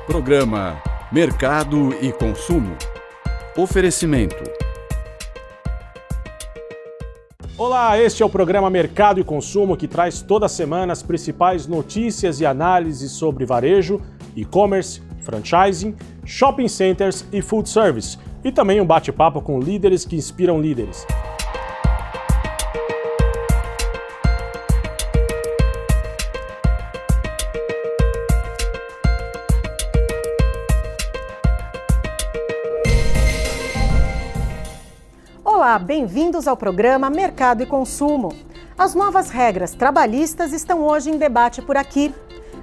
Programa Mercado e Consumo. Oferecimento. Olá, este é o programa Mercado e Consumo que traz toda semana as principais notícias e análises sobre varejo, e-commerce, franchising, shopping centers e food service. E também um bate-papo com líderes que inspiram líderes. Olá, bem-vindos ao programa Mercado e Consumo. As novas regras trabalhistas estão hoje em debate por aqui.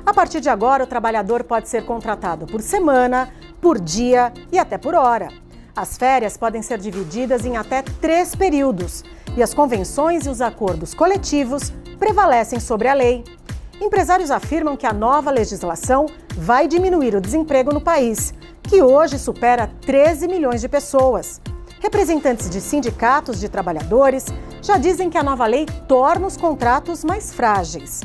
A partir de agora, o trabalhador pode ser contratado por semana, por dia e até por hora. As férias podem ser divididas em até 3 períodos e as convenções e os acordos coletivos prevalecem sobre a lei. Empresários afirmam que a nova legislação vai diminuir o desemprego no país, que hoje supera 13 milhões de pessoas. Representantes de sindicatos de trabalhadores já dizem que a nova lei torna os contratos mais frágeis.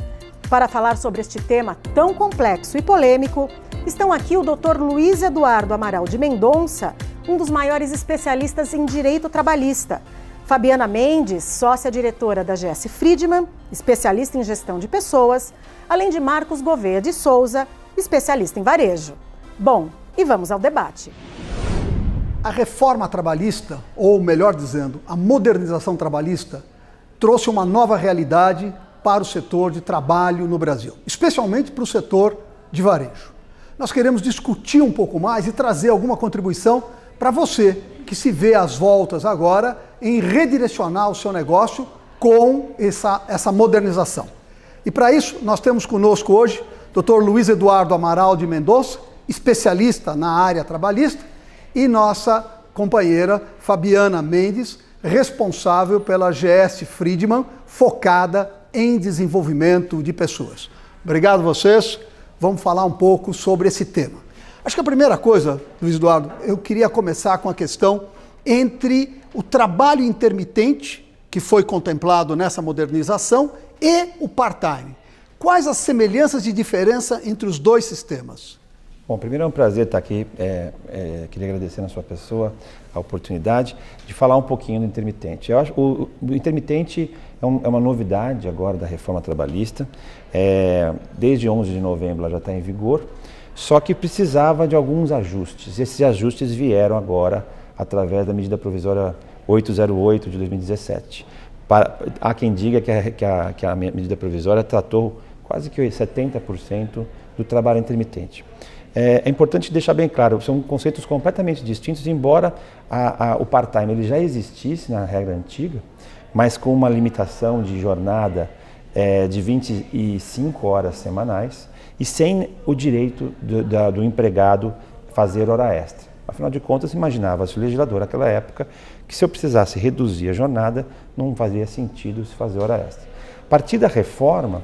Para falar sobre este tema tão complexo e polêmico, estão aqui o Dr. Luiz Eduardo Amaral de Mendonça, um dos maiores especialistas em direito trabalhista, Fabiana Mendes, sócia-diretora da GS Friedman, especialista em gestão de pessoas, além de Marcos Gouveia de Souza, especialista em varejo. Bom, e vamos ao debate. A reforma trabalhista, ou melhor dizendo, a modernização trabalhista, trouxe uma nova realidade para o setor de trabalho no Brasil, especialmente para o setor de varejo. Nós queremos discutir um pouco mais e trazer alguma contribuição para você que se vê às voltas agora em redirecionar o seu negócio com essa modernização. E para isso, nós temos conosco hoje o Dr. Luiz Eduardo Amaral de Mendonça, especialista na área trabalhista, e nossa companheira Fabiana Mendes, responsável pela GS Friedman, focada em desenvolvimento de pessoas. Obrigado a vocês. Vamos falar um pouco sobre esse tema. Acho que a primeira coisa, Luiz Eduardo, eu queria começar com a questão entre o trabalho intermitente, que foi contemplado nessa modernização, e o part-time. Quais as semelhanças e diferença entre os dois sistemas? Bom, primeiro é um prazer estar aqui, queria agradecer na sua pessoa a oportunidade de falar um pouquinho do intermitente. Eu acho o intermitente é uma novidade agora da reforma trabalhista, desde 11 de novembro ela já está em vigor, só que precisava de alguns ajustes. Esses ajustes vieram agora através da medida provisória 808 de 2017. Há quem diga que a medida provisória tratou quase que 70% do trabalho intermitente. É importante deixar bem claro, são conceitos completamente distintos, embora o part-time ele já existisse na regra antiga, mas com uma limitação de jornada de 25 horas semanais e sem o direito do empregado fazer hora extra. Afinal de contas, imaginava-se o legislador naquela época que se eu precisasse reduzir a jornada, não fazia sentido se fazer hora extra. A partir da reforma,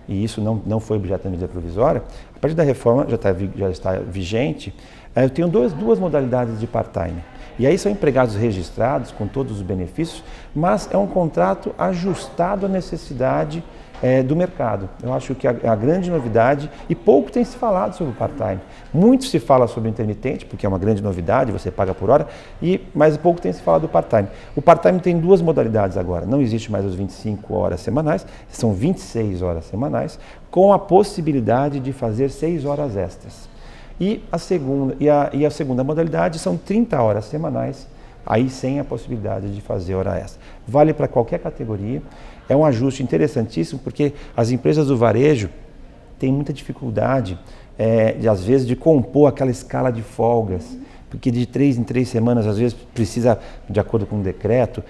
e isso não foi objeto da medida provisória, a partir da reforma já está vigente, eu tenho duas modalidades de part-time. E aí são empregados registrados com todos os benefícios, mas é um contrato ajustado à necessidade do mercado. Eu acho que a grande novidade, e pouco tem se falado sobre o part-time. Muito se fala sobre o intermitente, porque é uma grande novidade, você paga por hora, mas pouco tem se falado do part-time. O part-time tem duas modalidades agora, não existe mais os 25 horas semanais, são 26 horas semanais, com a possibilidade de fazer 6 horas extras. E a segunda modalidade são 30 horas semanais, aí sem a possibilidade de fazer hora extra. Vale para qualquer categoria. É um ajuste interessantíssimo porque as empresas do varejo têm muita dificuldade, às vezes, de compor aquela escala de folgas, porque de 3 em 3 semanas, às vezes, precisa, de acordo com um decreto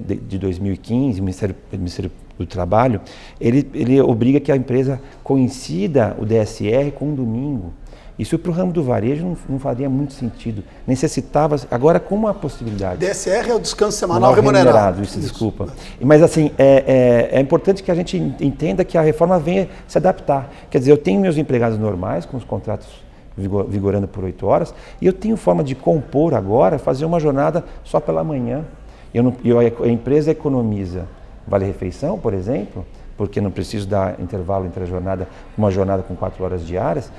de 2015, o Ministério do Trabalho, ele obriga que a empresa coincida o DSR com um domingo. Isso para o ramo do varejo não faria muito sentido. Necessitava, agora com uma possibilidade. DSR é o descanso semanal remunerado. Isso, desculpa. Mas assim, é importante que a gente entenda que a reforma venha se adaptar. Quer dizer, eu tenho meus empregados normais, com os contratos vigorando por 8 horas, e eu tenho forma de compor agora, fazer uma jornada só pela manhã. A empresa economiza vale-refeição, por exemplo, porque não preciso dar intervalo entre a jornada, uma jornada com 4 horas diárias,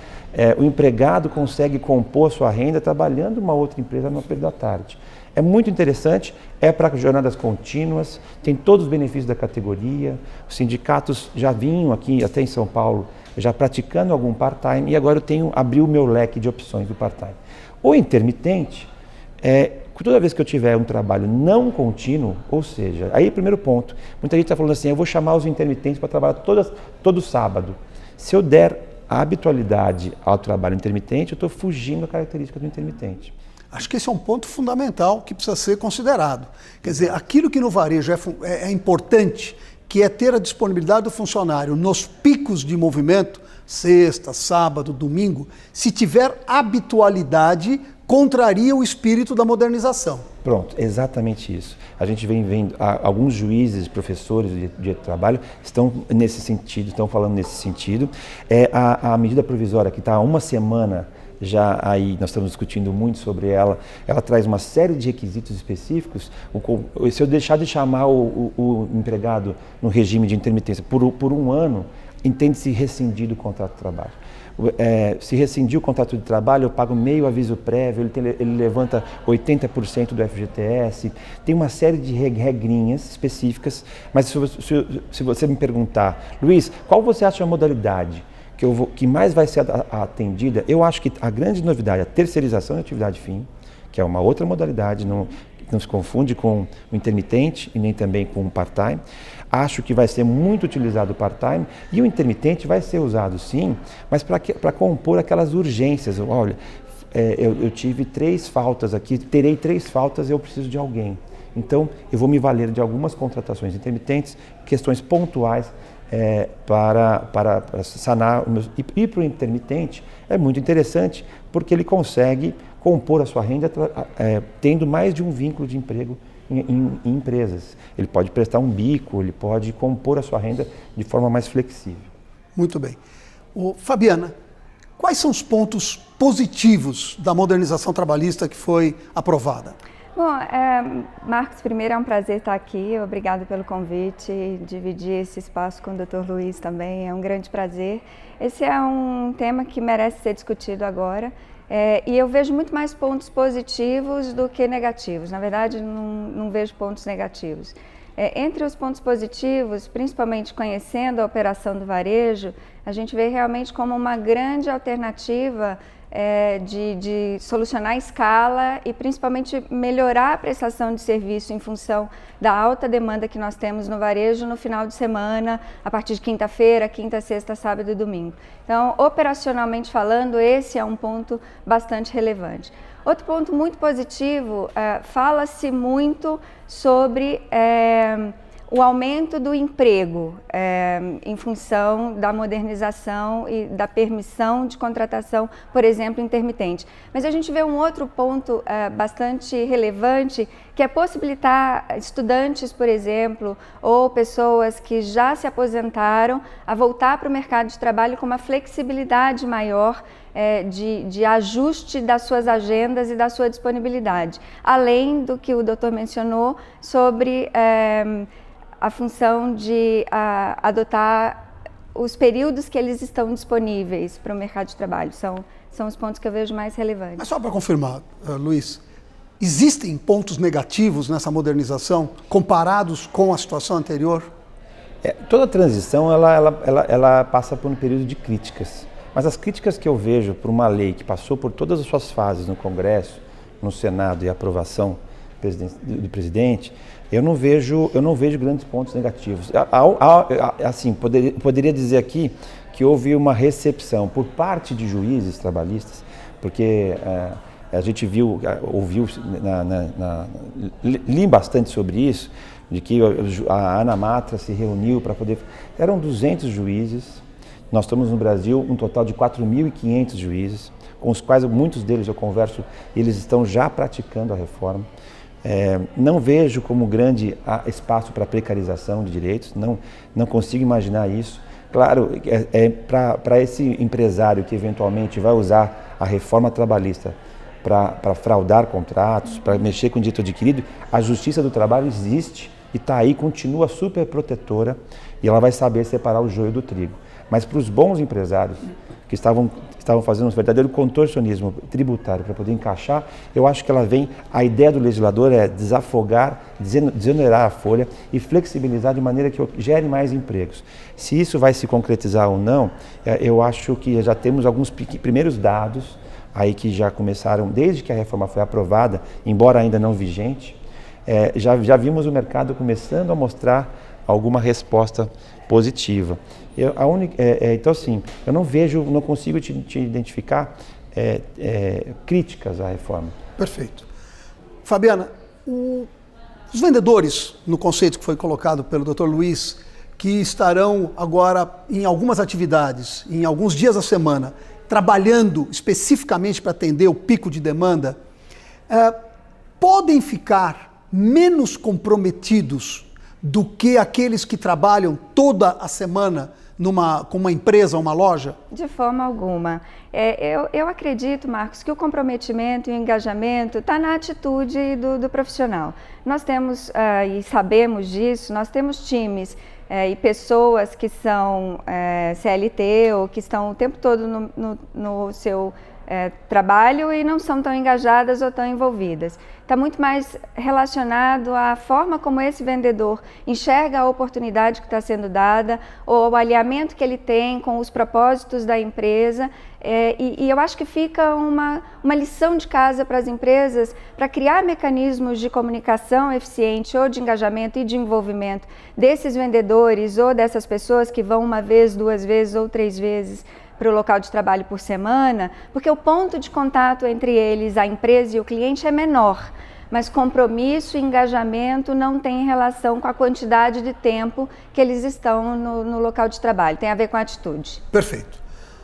o empregado consegue compor sua renda trabalhando em uma outra empresa no período da tarde. É muito interessante, é para jornadas contínuas, tem todos os benefícios da categoria, os sindicatos já vinham aqui, até em São Paulo, já praticando algum part-time, e agora abriu o meu leque de opções do part-time. O intermitente, toda vez que eu tiver um trabalho não contínuo, ou seja, aí primeiro ponto, muita gente está falando assim, eu vou chamar os intermitentes para trabalhar todo sábado. Se eu der a habitualidade ao trabalho intermitente, eu estou fugindo da característica do intermitente. Acho que esse é um ponto fundamental que precisa ser considerado. Quer dizer, aquilo que no varejo é importante, que é ter a disponibilidade do funcionário nos picos de movimento, sexta, sábado, domingo, se tiver habitualidade, contraria o espírito da modernização. Pronto, exatamente isso. A gente vem vendo, alguns juízes, professores de trabalho estão nesse sentido, estão falando nesse sentido. A medida provisória que está há uma semana já aí, nós estamos discutindo muito sobre ela traz uma série de requisitos específicos. Se eu deixar de chamar o empregado no regime de intermitência por um ano, entende-se rescindido o contrato de trabalho. Se rescindir o contrato de trabalho, eu pago meio aviso prévio, ele levanta 80% do FGTS, tem uma série de regrinhas específicas, mas se você me perguntar, Luiz, qual você acha a modalidade que mais vai ser atendida? Eu acho que a grande novidade é a terceirização da atividade fim, que é uma outra modalidade, não se confunde com o intermitente e nem também com o part-time. Acho que vai ser muito utilizado o part-time e o intermitente vai ser usado sim, mas para compor aquelas urgências. Olha, eu tive 3 faltas aqui, terei 3 faltas, eu preciso de alguém. Então, eu vou me valer de algumas contratações intermitentes, questões pontuais para sanar. E para o intermitente é muito interessante, porque ele consegue compor a sua renda tendo mais de um vínculo de emprego em empresas. Ele pode prestar um bico, ele pode compor a sua renda de forma mais flexível. Muito bem. Fabiana, quais são os pontos positivos da modernização trabalhista que foi aprovada? Bom, Marcos, primeiro é um prazer estar aqui, obrigado pelo convite, dividir esse espaço com o Dr. Luiz também, é um grande prazer. Esse é um tema que merece ser discutido agora. E eu vejo muito mais pontos positivos do que negativos. Na verdade, não vejo pontos negativos. Entre os pontos positivos, principalmente conhecendo a operação do varejo, a gente vê realmente como uma grande alternativa de solucionar a escala e principalmente melhorar a prestação de serviço em função da alta demanda que nós temos no varejo no final de semana, a partir de quinta-feira, quinta, sexta, sábado e domingo. Então, operacionalmente falando, esse é um ponto bastante relevante. Outro ponto muito positivo, fala-se muito sobre o aumento do emprego em função da modernização e da permissão de contratação, por exemplo, intermitente. Mas a gente vê um outro ponto bastante relevante, que é possibilitar estudantes, por exemplo, ou pessoas que já se aposentaram a voltar para o mercado de trabalho com uma flexibilidade maior de ajuste das suas agendas e da sua disponibilidade. Além do que o doutor mencionou sobre a função de adotar os períodos que eles estão disponíveis para o mercado de trabalho. São os pontos que eu vejo mais relevantes. Mas só para confirmar, Luiz, existem pontos negativos nessa modernização comparados com a situação anterior? Toda transição ela passa por um período de críticas. Mas as críticas que eu vejo por uma lei que passou por todas as suas fases no Congresso, no Senado e aprovação do presidente, eu não vejo grandes pontos negativos. Assim, poderia dizer aqui que houve uma recepção por parte de juízes trabalhistas, porque a gente ouviu, li bastante sobre isso, de que a Ana Matra se reuniu para poder... Eram 200 juízes, nós estamos no Brasil um total de 4.500 juízes, com os quais muitos deles eu converso, eles estão já praticando a reforma. Não vejo como grande espaço para precarização de direitos, não consigo imaginar isso. Claro, para esse empresário que eventualmente vai usar a reforma trabalhista para fraudar contratos, para mexer com o direito adquirido, a Justiça do Trabalho existe e está aí, continua super protetora e ela vai saber separar o joio do trigo. Mas para os bons empresários que estavam fazendo um verdadeiro contorcionismo tributário para poder encaixar, eu acho que a ideia do legislador é desafogar, desonerar a folha e flexibilizar de maneira que gere mais empregos. Se isso vai se concretizar ou não, eu acho que já temos alguns primeiros dados aí que já começaram, desde que a reforma foi aprovada, embora ainda não vigente, já vimos o mercado começando a mostrar alguma resposta positiva. Então, assim, eu não consigo te identificar críticas à reforma. Perfeito. Fabiana, os vendedores, no conceito que foi colocado pelo Dr. Luiz, que estarão agora em algumas atividades, em alguns dias da semana, trabalhando especificamente para atender o pico de demanda, podem ficar menos comprometidos do que aqueles que trabalham toda a semana com uma empresa, uma loja? De forma alguma. Eu acredito, Marcos, que o comprometimento e o engajamento está na atitude do profissional. Nós temos, e sabemos disso, nós temos times e pessoas que são CLT ou que estão o tempo todo no seu trabalho e não são tão engajadas ou tão envolvidas. Está muito mais relacionado à forma como esse vendedor enxerga a oportunidade que está sendo dada, ou o alinhamento que ele tem com os propósitos da empresa. E eu acho que fica uma lição de casa para as empresas para criar mecanismos de comunicação eficiente ou de engajamento e de envolvimento desses vendedores ou dessas pessoas que vão uma vez, 2 vezes ou 3 vezes para o local de trabalho por semana, porque o ponto de contato entre eles, a empresa e o cliente é menor, mas compromisso e engajamento não tem relação com a quantidade de tempo que eles estão no local de trabalho, tem a ver com a atitude. Perfeito.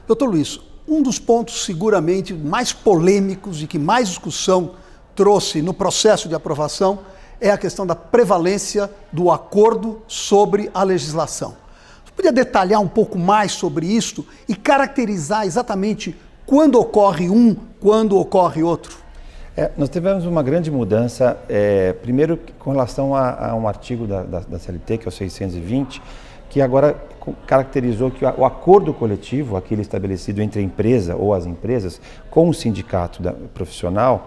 Dr. Luiz, um dos pontos seguramente mais polêmicos e que mais discussão trouxe no processo de aprovação é a questão da prevalência do acordo sobre a legislação. Podia detalhar um pouco mais sobre isso e caracterizar exatamente quando ocorre um, quando ocorre outro? Nós tivemos uma grande mudança, primeiro com relação a um artigo da CLT, que é o 620, que agora caracterizou que o acordo coletivo, aquele estabelecido entre a empresa ou as empresas com o sindicato profissional,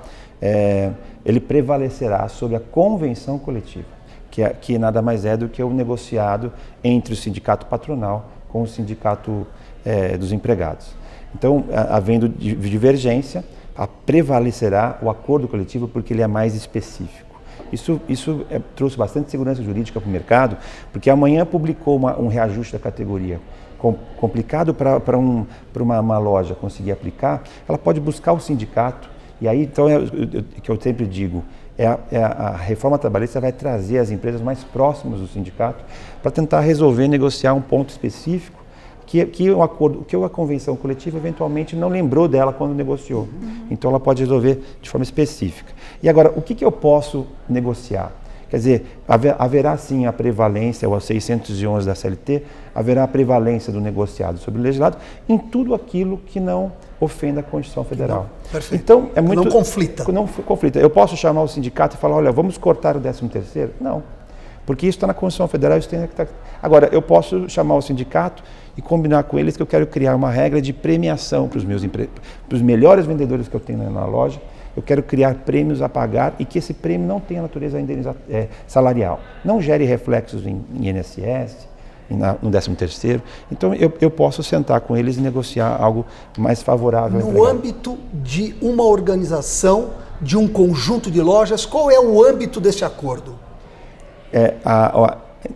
ele prevalecerá sobre a convenção coletiva. Que nada mais é do que o negociado entre o sindicato patronal com o sindicato dos empregados. Então, havendo divergência, prevalecerá o acordo coletivo porque ele é mais específico. Isso trouxe bastante segurança jurídica para o mercado, porque amanhã publicou um reajuste da categoria complicado para uma loja conseguir aplicar, ela pode buscar o sindicato, e aí, então, que eu sempre digo, a reforma trabalhista vai trazer as empresas mais próximas do sindicato para tentar resolver, negociar um ponto específico que a convenção coletiva eventualmente não lembrou dela quando negociou. Então ela pode resolver de forma específica. E agora, o que eu posso negociar? Quer dizer, haverá sim a prevalência, o 611 da CLT, haverá a prevalência do negociado sobre o legislado em tudo aquilo que não ofenda a Constituição Federal. Perfeito. Então, é muito, não conflita. Não conflita. Eu posso chamar o sindicato e falar, olha, vamos cortar o 13º? Não, porque isso está na Constituição Federal. Isso tem que estar... Agora, eu posso chamar o sindicato e combinar com eles que eu quero criar uma regra de premiação para os melhores vendedores que eu tenho na loja. Eu quero criar prêmios a pagar e que esse prêmio não tenha natureza salarial. Não gere reflexos em INSS, no 13º. Então, eu posso sentar com eles e negociar algo mais favorável. No âmbito de uma organização, de um conjunto de lojas, qual é o âmbito desse acordo?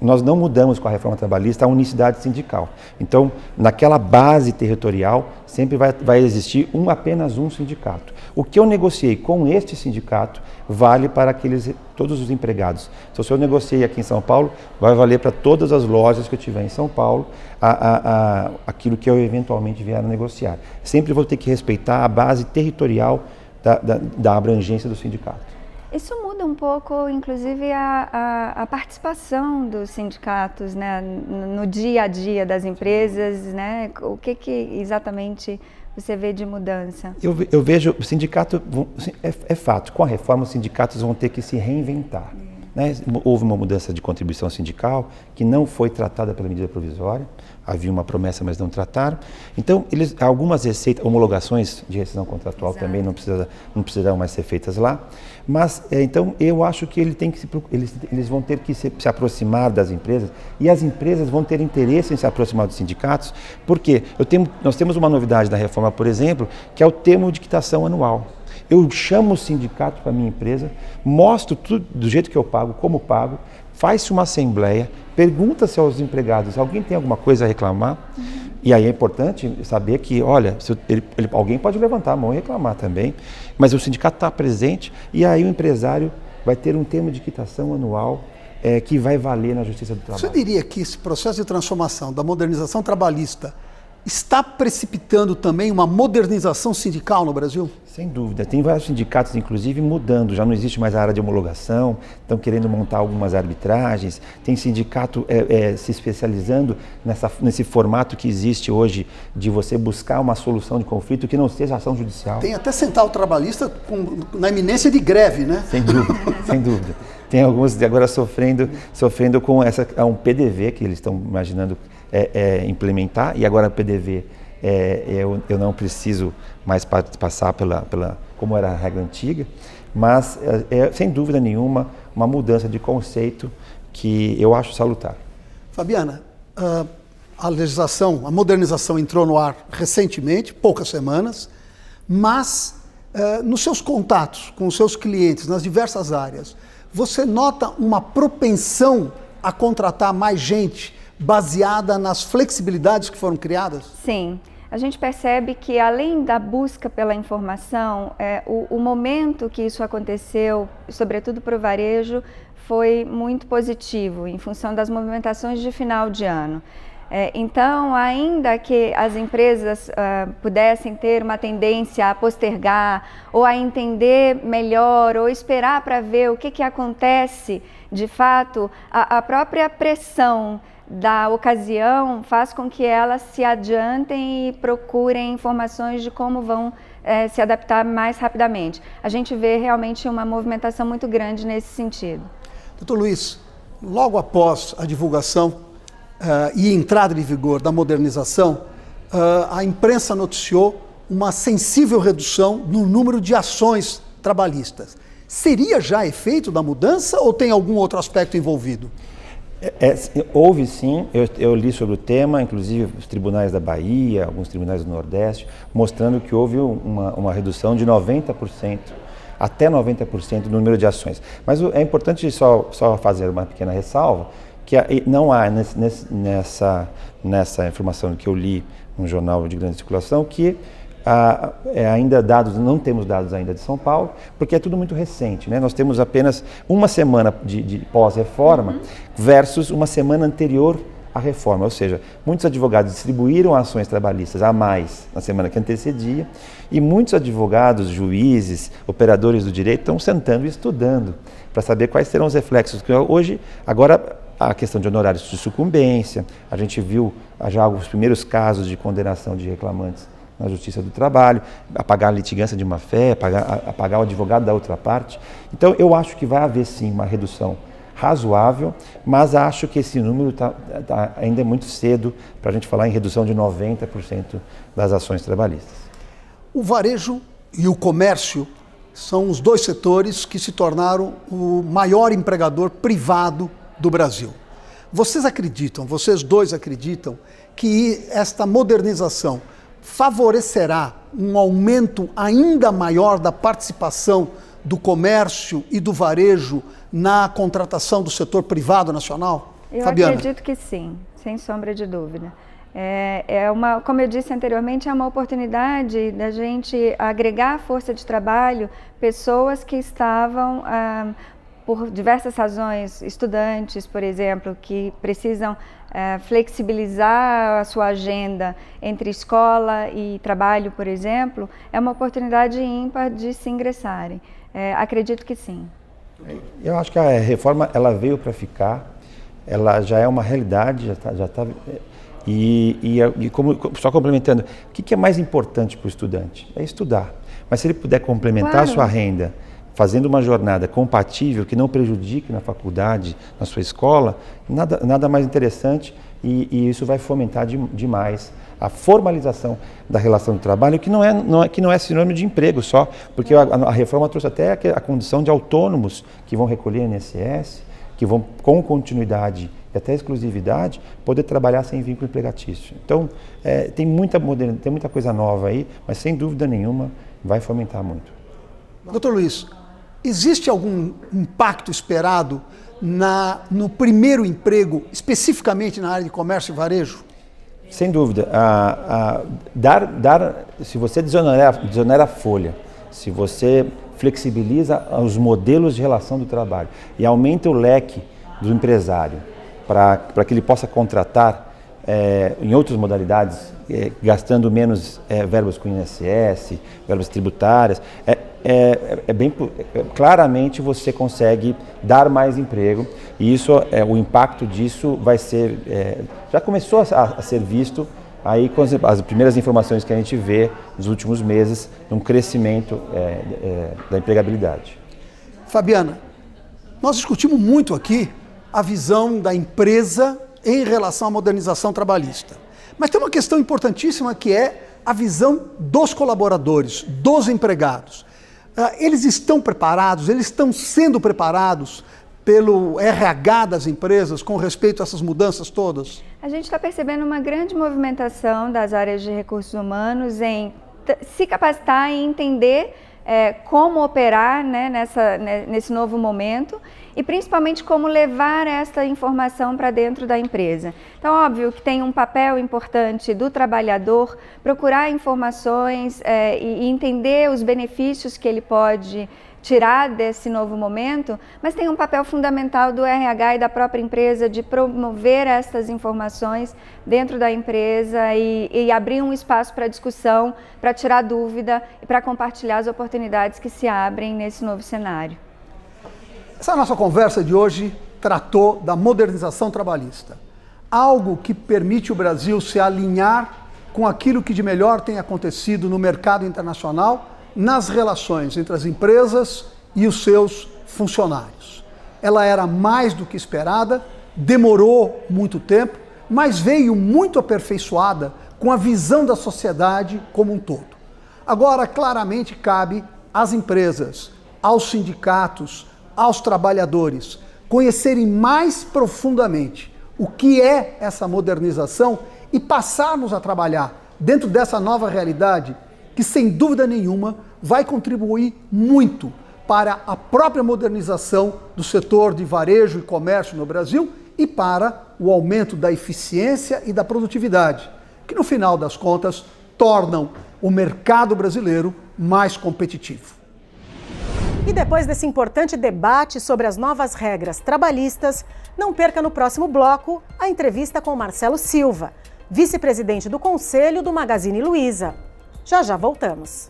Nós não mudamos com a reforma trabalhista a unicidade sindical. Então, naquela base territorial, sempre vai existir apenas um sindicato. O que eu negociei com este sindicato vale para todos os empregados. Então, se eu negociei aqui em São Paulo, vai valer para todas as lojas que eu tiver em São Paulo, aquilo que eu eventualmente vier a negociar. Sempre vou ter que respeitar a base territorial da abrangência do sindicato. Isso muda um pouco, inclusive, a participação dos sindicatos, né, no dia a dia das empresas, né? O que exatamente você vê de mudança? Eu vejo, o sindicato, é fato, com a reforma os sindicatos vão ter que se reinventar. né? Houve uma mudança de contribuição sindical que não foi tratada pela medida provisória. Havia uma promessa, mas não trataram. Então, algumas receitas, homologações de rescisão contratual também não precisarão mais ser feitas lá. Mas, então, eu acho que eles vão ter que se aproximar das empresas e as empresas vão ter interesse em se aproximar dos sindicatos, porque nós temos uma novidade da reforma, por exemplo, que é o termo de quitação anual. Eu chamo o sindicato para a minha empresa, mostro tudo do jeito que eu pago, como pago, faz-se uma assembleia, pergunta-se aos empregados, alguém tem alguma coisa a reclamar? E aí é importante saber que, olha, alguém pode levantar a mão e reclamar também, mas o sindicato está presente e aí o empresário vai ter um termo de quitação anual que vai valer na Justiça do Trabalho. Você diria que esse processo de transformação da modernização trabalhista está precipitando também uma modernização sindical no Brasil? Sem dúvida. Tem vários sindicatos, inclusive, mudando. Já não existe mais a área de homologação, estão querendo montar algumas arbitragens. Tem sindicato se especializando nesse formato que existe hoje de você buscar uma solução de conflito que não seja ação judicial. Tem até central trabalhista na iminência de greve, né? Sem dúvida, sem dúvida. Tem alguns agora sofrendo com um PDV que eles estão imaginando implementar, e agora o PDV eu não preciso mais passar como era a regra antiga, mas sem dúvida nenhuma uma mudança de conceito que eu acho salutar. Fabiana, a legislação, a modernização entrou no ar recentemente, poucas semanas, mas nos seus contatos com os seus clientes nas diversas áreas, você nota uma propensão a contratar mais gente baseada nas flexibilidades que foram criadas? Sim. A gente percebe que, além da busca pela informação, o momento que isso aconteceu, sobretudo para o varejo, foi muito positivo, em função das movimentações de final de ano. Então, ainda que as empresas pudessem ter uma tendência a postergar, ou a entender melhor, ou esperar para ver o que acontece, de fato, a própria pressão da ocasião faz com que elas se adiantem e procurem informações de como vão se adaptar mais rapidamente. A gente vê realmente uma movimentação muito grande nesse sentido. Doutor Luiz, logo após a divulgação e entrada em vigor da modernização, a imprensa noticiou uma sensível redução no número de ações trabalhistas. Seria já efeito da mudança ou tem algum outro aspecto envolvido? Houve sim, eu li sobre o tema, inclusive os tribunais da Bahia, alguns tribunais do Nordeste, mostrando que houve uma redução de 90%, até 90% no número de ações. Mas é importante só fazer uma pequena ressalva, que não há nessa informação que eu li num jornal de grande circulação, que ainda não temos dados ainda de São Paulo, porque é tudo muito recente, né? Nós temos apenas uma semana de pós-reforma versus uma semana anterior à reforma, ou seja, muitos advogados distribuíram ações trabalhistas a mais na semana que antecedia e muitos advogados, juízes, operadores do direito estão sentando e estudando para saber quais serão os reflexos. Agora, a questão de honorários de sucumbência, a gente viu já alguns primeiros casos de condenação de reclamantes na Justiça do Trabalho, apagar a litigância de uma fé, apagar o advogado da outra parte. Então, eu acho que vai haver sim uma redução razoável, mas acho que esse número ainda é muito cedo para a gente falar em redução de 90% das ações trabalhistas. O varejo e o comércio são os dois setores que se tornaram o maior empregador privado do Brasil. Vocês dois acreditam que esta modernização favorecerá um aumento ainda maior da participação do comércio e do varejo na contratação do setor privado nacional? Eu Fabiana? Acredito que sim, sem sombra de dúvida. Como eu disse anteriormente, é uma oportunidade da gente agregar à força de trabalho pessoas que estavam, por diversas razões, estudantes, por exemplo, que precisam flexibilizar a sua agenda entre escola e trabalho, por exemplo, é uma oportunidade ímpar de se ingressarem. Acredito que sim. Eu acho que a reforma ela veio para ficar, ela já é uma realidade, já está. Só complementando, o que é mais importante para o estudante? É estudar. Mas se ele puder complementar a sua renda, fazendo uma jornada compatível, que não prejudique na faculdade, na sua escola, nada mais interessante, e isso vai fomentar demais a formalização da relação de trabalho, que não é sinônimo de emprego só, porque a reforma trouxe até a condição de autônomos que vão recolher INSS, que vão com continuidade e até exclusividade poder trabalhar sem vínculo empregatício. Então, tem muita coisa nova aí, mas sem dúvida nenhuma vai fomentar muito. Doutor Luiz, existe algum impacto esperado no primeiro emprego, especificamente na área de comércio e varejo? Sem dúvida. Se você desonera a folha, se você flexibiliza os modelos de relação do trabalho e aumenta o leque do empresário para que ele possa contratar em outras modalidades, gastando menos verbas com INSS, verbas tributárias, claramente você consegue dar mais emprego, e o impacto disso vai ser, já começou a ser visto aí com as primeiras informações que a gente vê nos últimos meses, um crescimento da empregabilidade. Fabiana, nós discutimos muito aqui a visão da empresa em relação à modernização trabalhista. Mas tem uma questão importantíssima que é a visão dos colaboradores, dos empregados. Eles estão preparados, eles estão sendo preparados pelo RH das empresas com respeito a essas mudanças todas? A gente está percebendo uma grande movimentação das áreas de recursos humanos em se capacitar e entender como operar, né, nesse novo momento, e principalmente como levar essa informação para dentro da empresa. Então, óbvio que tem um papel importante do trabalhador procurar informações e entender os benefícios que ele pode tirar desse novo momento, mas tem um papel fundamental do RH e da própria empresa de promover essas informações dentro da empresa e abrir um espaço para discussão, para tirar dúvida e para compartilhar as oportunidades que se abrem nesse novo cenário. Essa nossa conversa de hoje tratou da modernização trabalhista, algo que permite o Brasil se alinhar com aquilo que de melhor tem acontecido no mercado internacional, nas relações entre as empresas e os seus funcionários. Ela era mais do que esperada, demorou muito tempo, mas veio muito aperfeiçoada com a visão da sociedade como um todo. Agora, claramente, cabe às empresas, aos sindicatos, aos trabalhadores, conhecerem mais profundamente o que é essa modernização e passarmos a trabalhar dentro dessa nova realidade que, sem dúvida nenhuma, vai contribuir muito para a própria modernização do setor de varejo e comércio no Brasil e para o aumento da eficiência e da produtividade, que no final das contas tornam o mercado brasileiro mais competitivo. E depois desse importante debate sobre as novas regras trabalhistas, não perca no próximo bloco a entrevista com Marcelo Silva, vice-presidente do Conselho do Magazine Luiza. Já voltamos.